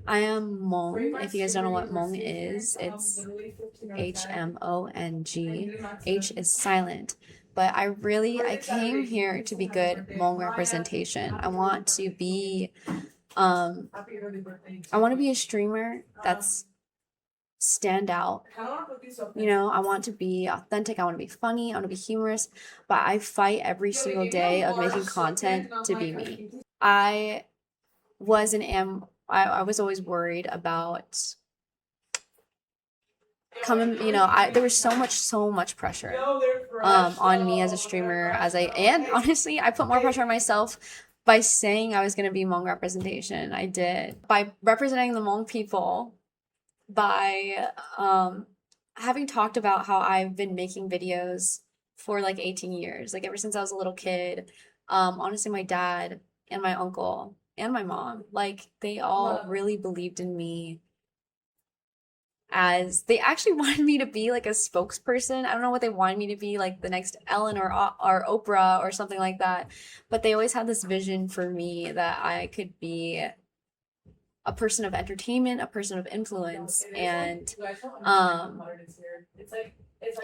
I am Hmong. If you guys don't know what Hmong is, it's Hmong. H is silent. But I came here to be good Hmong representation. Um, I want to be a streamer that's stand out. I want to be authentic. I want to be funny. I want to be humorous. But I fight every single day of making content to be me. I was and am I was always worried about coming, there was so much pressure on me as a streamer and honestly I put more pressure on myself by saying I was going to be Hmong representation. I did. By representing the Hmong people, by having talked about how I've been making videos for like 18 years, like ever since I was a little kid. Honestly, my dad and my uncle and my mom, like they all really believed in me, as they actually wanted me to be like a spokesperson. I don't know what they wanted me to be, like the next Ellen or Oprah or something like that. But they always had this vision for me that I could be a person of entertainment, a person of influence, and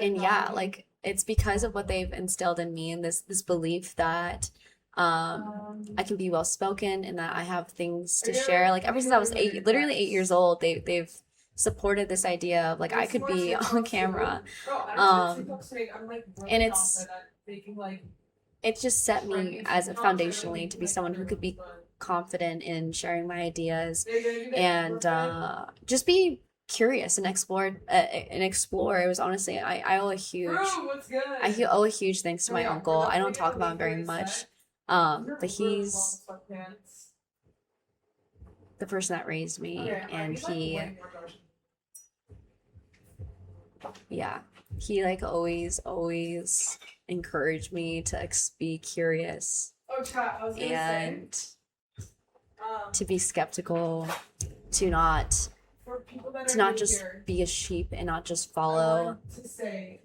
yeah, like it's because of what they've instilled in me, and this belief that I can be well spoken and that I have things to share. Like ever since I was literally 8 years old, they've supported this idea of like I could be on camera, and it just set me as a foundationally to be someone who could be confident in sharing my ideas and just be curious and explore. It was honestly I owe a huge thanks to my uncle. I don't talk about him very much, but he's the person that raised me, and he like always encouraged me to be curious and to be skeptical, to not just be a sheep and not just follow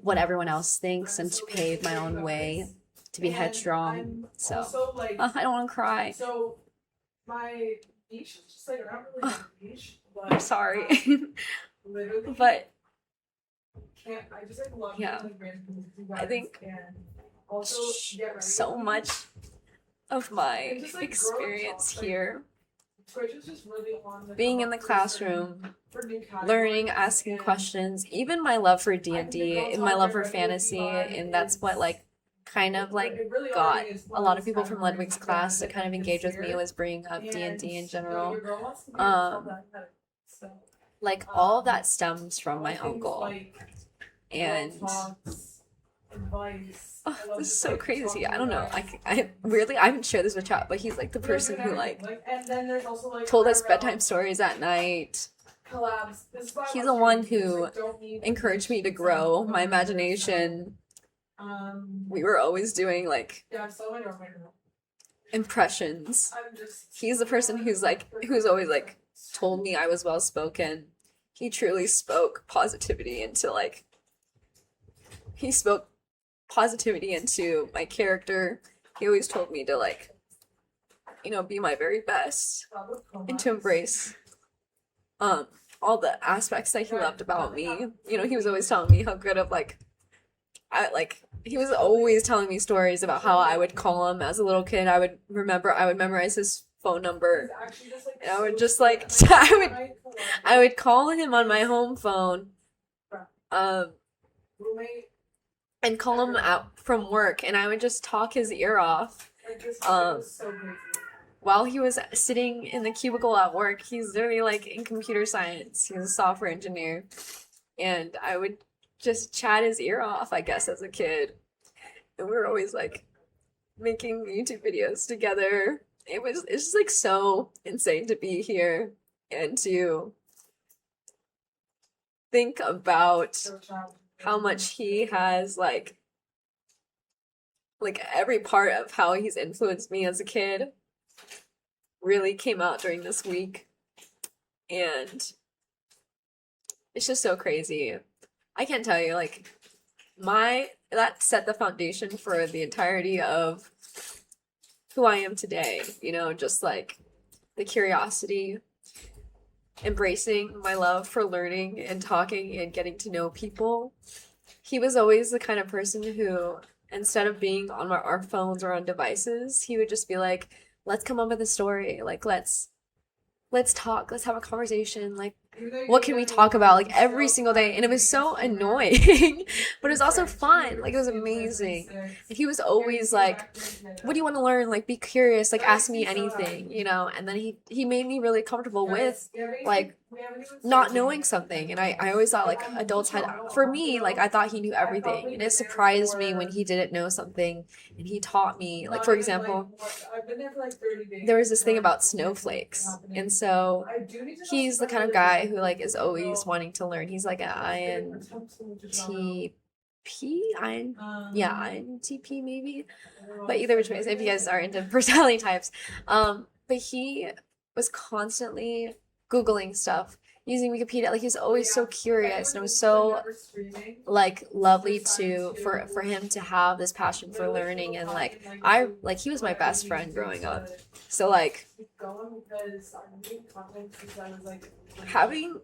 what everyone else thinks, and to pave my own way, to be headstrong. So I don't want to cry. I'm sorry. But yeah, I think so much of my experience here, being in the classroom, learning, asking questions, even my love for D&D and my love for fantasy, and that's what like kind of like got a lot of people from Ludwig's class to kind of engage with me, was bringing up D&D in general. Like all of that stems from my uncle. And this is so crazy. I don't know. I weirdly I haven't shared this with chat, but he's like the person who like told us bedtime stories at night. He's the one who encouraged me to grow my imagination. We were always doing like impressions. He's the person who's always like told me I was well spoken. He truly spoke positivity into my character. He always told me to be my very best and to embrace all the aspects that he loved about me. He was always telling me how good of he was always telling me stories about how I would call him as a little kid. I would memorize his phone number, and I would just I would call him on my home phone, and call him out from work, and I would just talk his ear off. While he was sitting in the cubicle at work, he's literally like in computer science. He's a software engineer, and I would just chat his ear off, I guess, as a kid. And we were always like making YouTube videos together. It's just like so insane to be here and to think about how much he has like every part of how he's influenced me as a kid really came out during this week. And it's just so crazy. I can't tell you, that set the foundation for the entirety of who I am today. Just like the curiosity, embracing my love for learning and talking and getting to know people. He was always the kind of person who, instead of being on our phones or on devices, he would just be like, let's come up with a story. Like, let's talk, let's have a conversation, like what can we talk about, like every single day. And it was so annoying but it was also fun, like it was amazing. And he was always like, what do you want to learn, like be curious, like ask me anything, you know. And then he made me really comfortable with like not knowing something. And I always thought like adults had, for me, like I thought he knew everything, and it surprised me when he didn't know something and he taught me. Like for example, there was this thing about snowflakes, and so he's the kind of guy who like is always wanting to learn. He's like an INTP maybe, but either which way, if you guys are into personality types, but he was constantly Googling stuff, using Wikipedia. Like he was always so curious, and it was so like lovely to for him to have this passion for learning. And like he was my best friend growing up. So like having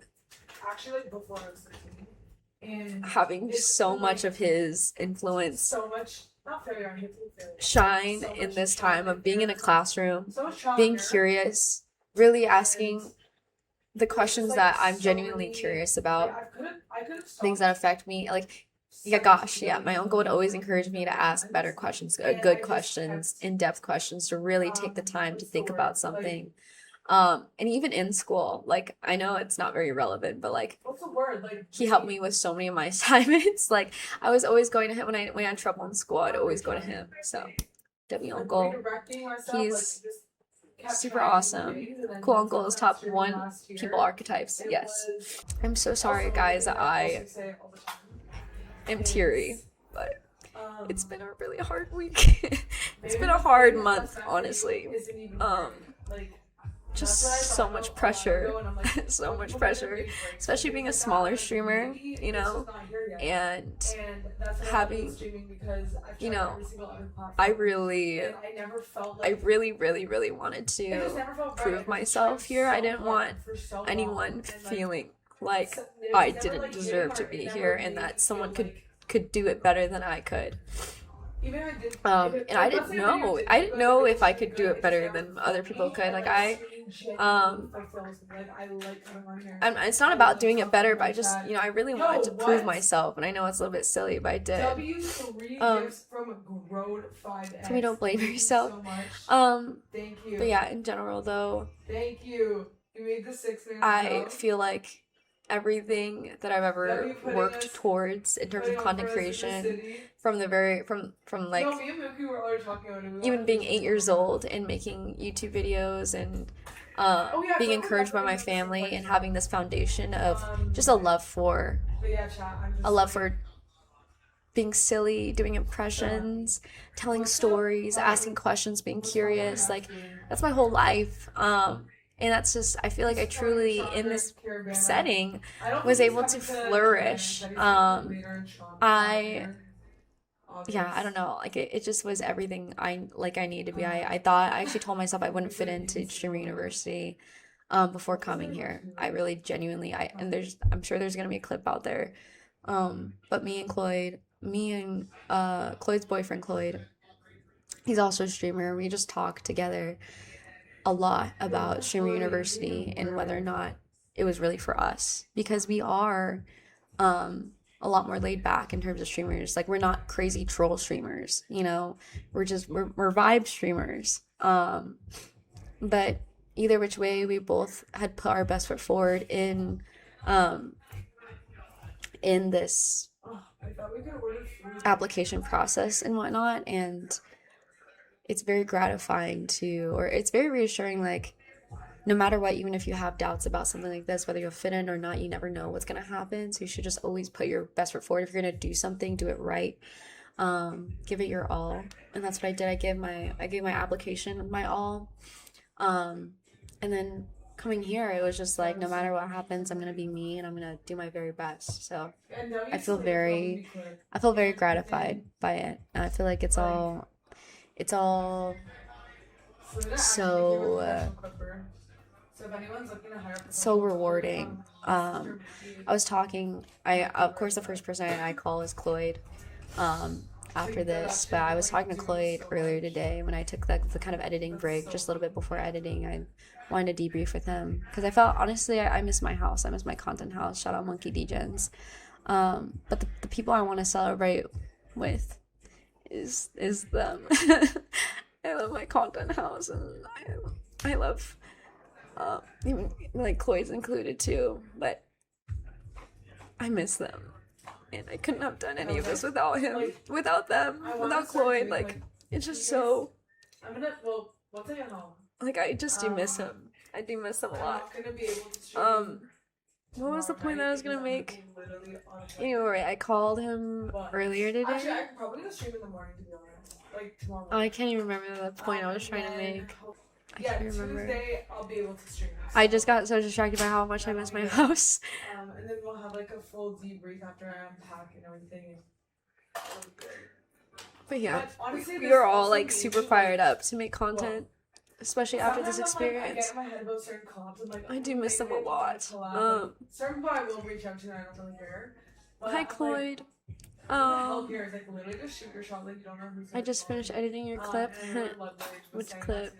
so much of his influence shine in this time of being in a classroom, being curious, really asking the questions that I'm genuinely curious about, things that affect me. Like, yeah, gosh, yeah, my uncle would always encourage me to ask better questions, good questions, in-depth questions, to really take the time to think about something. And even in school, like I know it's not very relevant, but like he helped me with so many of my assignments. Like I was always going to him when I had trouble in school. I'd always go to him. So W uncle, he's super awesome. Cool uncle is top one people archetypes. Yes. I'm so sorry, guys. I am teary, but it's been a really hard week. It's been a hard month, honestly. Just so much pressure, so much pressure, especially being a smaller streamer, you know, and having, you know, I really, really wanted to prove myself here. I didn't want anyone feeling like I didn't deserve to be here and that someone could do it better than I could. And I didn't know if I could do it better than other people could. Like it's not about doing it better, but I just, you know, I really wanted to prove myself, and I know it's a little bit silly, but I did. So we don't blame yourself. But yeah, in general though, I feel like everything that I've ever worked towards in terms of content creation, from like even being 8 years old and making YouTube videos and being encouraged by my family and having this foundation of just a love for being silly, doing impressions, telling stories, asking questions, being curious. Like that's my whole life. And that's just, I feel like I truly, in this setting, was able to flourish. I don't know, like it just was everything I needed to be. I thought, I actually told myself I wouldn't fit into streamer university before coming here. I really genuinely, I'm sure there's gonna be a clip out there. But me and Cloyd's boyfriend, Cloyd, he's also a streamer. We just talk together a lot about streamer university and whether or not it was really for us, because we are a lot more laid back in terms of streamers. Like we're not crazy troll streamers, you know, we're vibe streamers. But either which way, we both had put our best foot forward in this application process and whatnot. And it's very gratifying it's very reassuring, like no matter what, even if you have doubts about something like this, whether you'll fit in or not, you never know what's going to happen. So you should just always put your best foot forward. If you're going to do something, do it right. Give it your all. And that's what I did. I gave my application my all. And then coming here, it was just like, no matter what happens, I'm going to be me and I'm going to do my very best. So I feel very gratified by it. And I feel like it's all so so rewarding. I was talking, of course the first person I call is Cloyd after this, but I was talking to Cloyd earlier today when I took the kind of editing break, just a little bit before editing. I wanted to debrief with him because I felt, honestly, I miss my house. I miss my content house. Shout out Monkey DJs. But the people I want to celebrate with is them. I love my content house, and I love even like Chloe's included too, but I miss them, and I couldn't have done any of this without him, without them, without Chloe. Like, it's just so, like, I just do miss him. I do miss him a lot. What was the point that I was gonna make? Anyway, I called him earlier today. Actually, I could probably stream in the morning, to be honest. Like tomorrow morning. I can't even remember the point I was trying to make. I can't remember. Tuesday, I'll be able to stream. I just got so distracted by how much I miss my house. And then we'll have like a full debrief after I unpack and everything. But yeah, we were all like super fired up to make content. Especially after this experience. I do miss them a lot. Certain people I will reach out to and I don't really care. Hi, Cloyd. I just finished editing your clip. Which clip?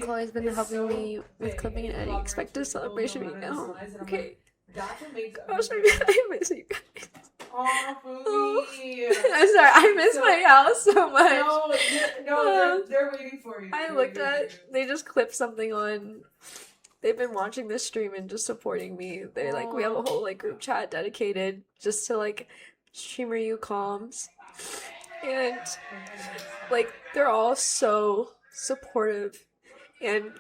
Chloe's been helping me with clipping and editing. Expect a celebration week now. Okay. Gosh, I miss you guys. Oh, I'm sorry, I miss my house so much. No, they're waiting for you. They just clipped something on. They've been watching this stream and just supporting me. They're like, we have a whole like group chat dedicated just to like streamer you comms, and like they're all so supportive, and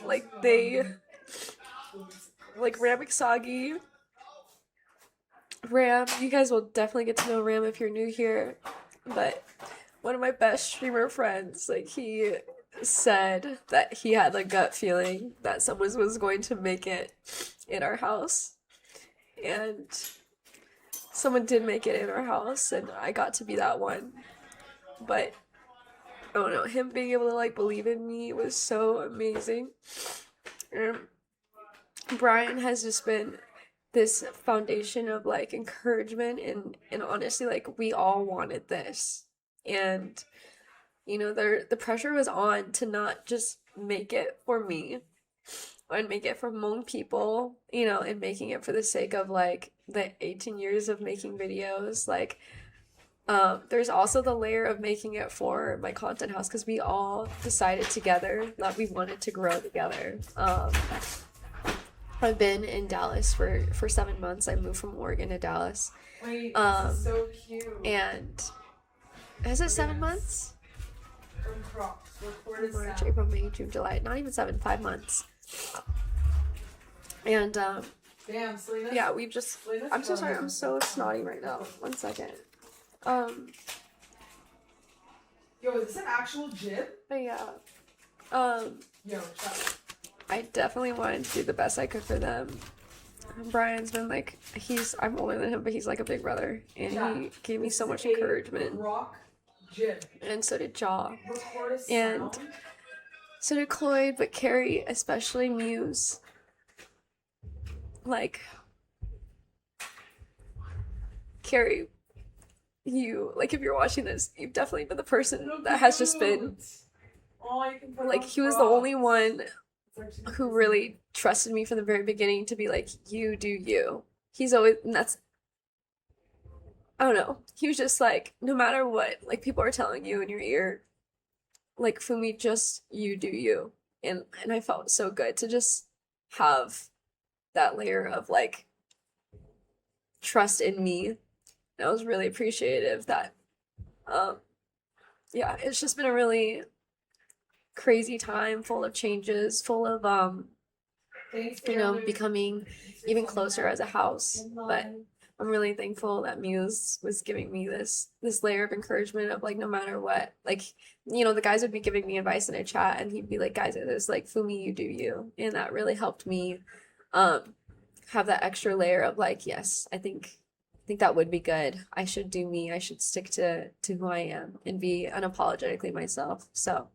like they like Ramixagi. Ram, you guys will definitely get to know Ram if you're new here, but one of my best streamer friends, like, he said that he had a gut feeling that someone was going to make it in our house, and someone did make it in our house, and I got to be that one. But I don't know, him being able to like believe in me was so amazing. Brian has just been this foundation of like encouragement, and honestly, like, we all wanted this, and the pressure was on to not just make it for me and make it for Hmong people, and making it for the sake of like the 18 years of making videos. Like, there's also the layer of making it for my content house, because we all decided together that we wanted to grow together. I've been in Dallas for 7 months. I moved from Oregon to Dallas. Wait, this is so cute. And is it 7 months? March, April, May, June, July. Not even 7, 5 months. And damn, Selena. Yeah, we've just. I'm so sorry. I'm so snotty right now. 1 second. Yo, is this an actual jib? But yeah. Yo, shut up. I definitely wanted to do the best I could for them. Brian's been like, I'm older than him, but he's like a big brother, and he gave me so much encouragement. Rock jib. And so did Jaw. And so did Cloyd, but Carrie, especially Muse. Like, Carrie, if you're watching this, you've definitely been the person that has just been, like, he was the only one who really trusted me from the very beginning to be like, you do you. He's always, and that's, I don't know, he was just like, no matter what, like, people are telling you in your ear, like, Fumi, just you do you. And I felt so good to just have that layer of like trust in me. And I was really appreciative that yeah, it's just been a really crazy time, full of changes, full of becoming even closer as a house. But I'm really thankful that Muse was giving me this layer of encouragement of like, no matter what, like, the guys would be giving me advice in a chat, and he'd be like, guys, it's like, Fumi, you do you. And that really helped me have that extra layer of like, yes, I think that would be good. I should do me. I should stick to who I am and be unapologetically myself. So